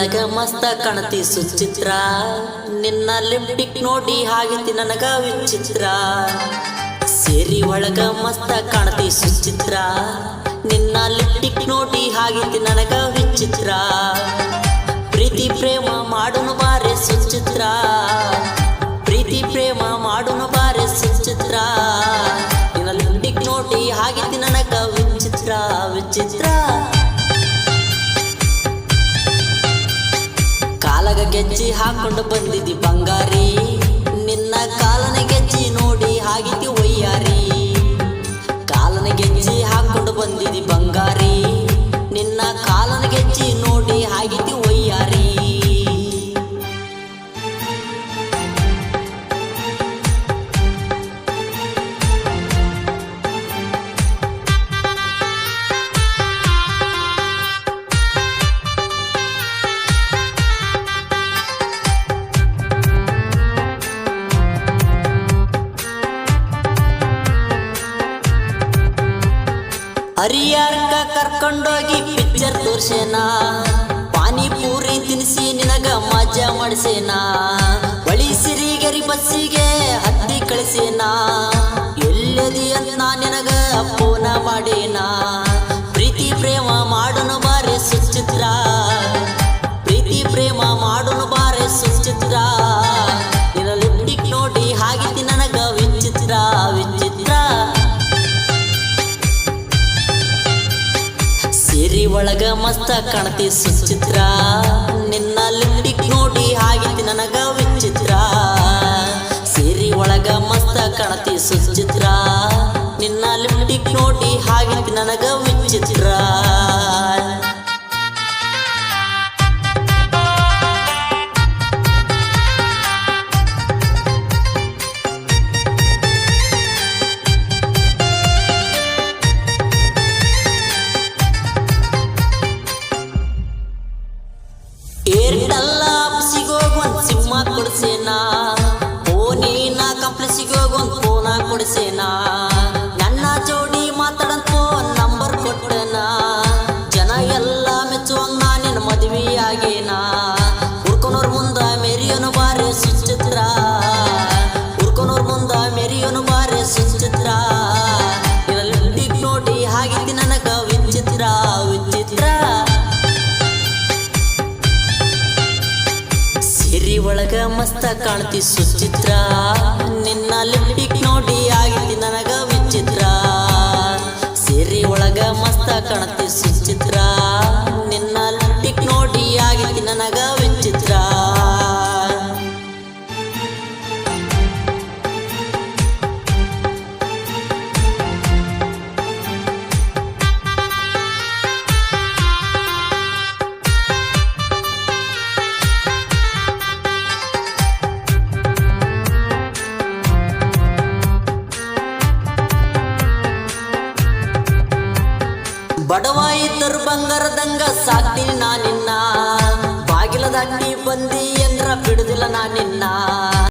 ಒಳಗ ಮಸ್ತ ಕಾಣತಿ ಸುಚಿತ್ರ ನಿನ್ನ ಲಿಪ್ಟಿಕ್ ನೋಡಿ ಹಾಗಿತಿ ನನಗ ವಿಚಿತ್ರ ಸೇರಿ ಒಳಗ ಮಸ್ತ ಕಾಣತಿ ಸುಚಿತ್ರ ನಿನ್ನ ಲಿಪ್ಟಿಕ್ ನೋಡಿ ಹಾಗಿತಿ ನನಗ ವಿಚಿತ್ರ ಪ್ರೀತಿ ಪ್ರೇಮ ಮಾಡುನು ಬಾರೆ ಸುಚಿತ್ರ ಪ್ರೀತಿ ಪ್ರೇಮ ಮಾಡುನು ಬಾರೆ ಸುಚಿತ್ರ ನಿನ್ನ ಲಿಪ್ಟಿಕ್ ನೋಡಿ ಹಾಗಿತಿ ನನಗ ವಿಚಿತ್ರ ವಿಚಿತ್ರ ಕಾಲಗ ಗೆಜ್ಜಿ ಹಾಕೊಂಡು ಬಂದಿದ್ದಿ ಬಂಗಾರಿ ನಿನ್ನ ಕಾಲನ ಗೆಜ್ಜಿ ನೋಡಿ ಹಾಗಿತಿ ಒಯ್ಯಾರಿ ಕಾಲನ ಗೆಜ್ಜಿ ಹಾಕೊಂಡು ಬಂದಿದ್ದಿ ಬಂಗಾರಿ ನಿನ್ನ ಕಾಲನ ಗೆಜ್ಜಿ ನೋಡಿ ಹಾಗಿತಿ ಒಯ್ಯಾರಿ ಹರಿಯಾರ್ಕ ಕರ್ಕೊಂಡೋಗಿ ಪಿಕ್ಚರ್ ತೋರ್ಸೇನಾ ಪಾನಿಪೂರಿ ತಿನ್ಸಿ ನಿನಗ ಮಜಾ ಮಾಡಿಸೇನಾ ಬಳಿ ಸಿರಿಗರಿ ಬಸ್ಸಿಗೆ ಹತ್ತಿ ಕಳಿಸೇನಾ ಎಲ್ಲದಿ ಅಂತ ನಾ ನಿನಗ ಫೋನ ಮಾಡೇನಾ ಪ್ರೀತಿ ಪ್ರೇಮ ಮಾಡುನು ಬಾರೆ ಸುಚಿತ್ರ ಪ್ರೀತಿ ಪ್ರೇಮ ಮಾಡುನು ಬಾರೆ ಸುಚಿತ್ರ ನಿನ್ನ ಲಿಪ್ಟಿಕ್ ನೋಡಿ ಹಾಗಿತಿ ನನಗ ವಿಚಿತ್ರ ವಿಚಿತ್ರ ಸೇರಿ ಒಳಗ ಮಸ್ತ ಕಾಣತಿ ಸುಚಿತ್ರ ನಿನ್ನ ಲಿಪ್ಟಿಕ್ ನೋಡಿ ಹಾಗಿತಿ ನನಗ ವಿಚಿತ್ರ ಸೇರಿ ಒಳಗ ಮಸ್ತ ಕಾಣತಿ ಸುಚಿತ್ರ ನಿನ್ನ ಲಿಪ್ಟಿಕ್ ನೋಡಿ ಹಾಗಿತಿ ನನಗ ವಿಚಿತ್ರ ಏರ್ಟೆಲ್ ಆಫೀಸಿಗೋಗೊಂದು ಸಿಮ್ಮ ಕೊಡ್ಸೇನಾ ಫೋನಿನ ಕಂಪ್ಲೆಕ್ಸಿಗೋಗೊಂದು ಫೋನ ಕೊಡ್ಸೇನಾ ನನ್ನ ಜೋಡಿ ಮಾತಾಡಂತ ಫೋನ್ ನಂಬರ್ ಕೊಟ್ಟನಾ ಜನ ಎಲ್ಲ ಮೆಚ್ಚುವಂಗ ನಾನೇನು ಮದುವೆ ಆಗೇನಾ ಹುಡ್ಕೊನೋರ್ ಮುಂದ ಮೆರಿಯೋನು ಬಾರೆ ಸುಚಿತ್ರ ಹುಡ್ಕೊನೋರ್ ಮುಂದ ಮೆರಿಯೋನು ಬಾರೆ ಸುಚಿತ್ರ ಇಲ್ಲಿ ನೋಡಿ ಹಾಗಿತಿ ನನಗ ವಿಚಿತ್ರ ವಿಚಿತ್ರ ಸೇರಿ ಒಳಗ ಮಸ್ತ ಕಾಣ್ತಿ ಸುಚಿತ್ರ ನಿನ್ನ ಲಿಪ್ಟಿಕ್ ನೋಡಿ ಆಗಿತಿ ನನಗ ವಿಚಿತ್ರ ಸೇರಿ ಒಳಗ ಮಸ್ತ ಕಾಣ್ತಿ ಸುಚಿತ್ರ ನಿನ್ನ ಲಿಪ್ಟಿಕ್ ನೋಡಿ ಆಗಿತಿ ನನಗ ವಿಚಿತ್ರ ಬಡವ ಇದ್ದರು ಬಂಗಾರದಂಗ ಸಾಕ್ತೀನಿ ನಾ ನಿನ್ನ ಬಾಗಿಲ ದಾಟಿ ಬಂದಿ ಅಂದ್ರ ಬಿಡುದಿಲ್ಲ ನಾ ನಿನ್ನ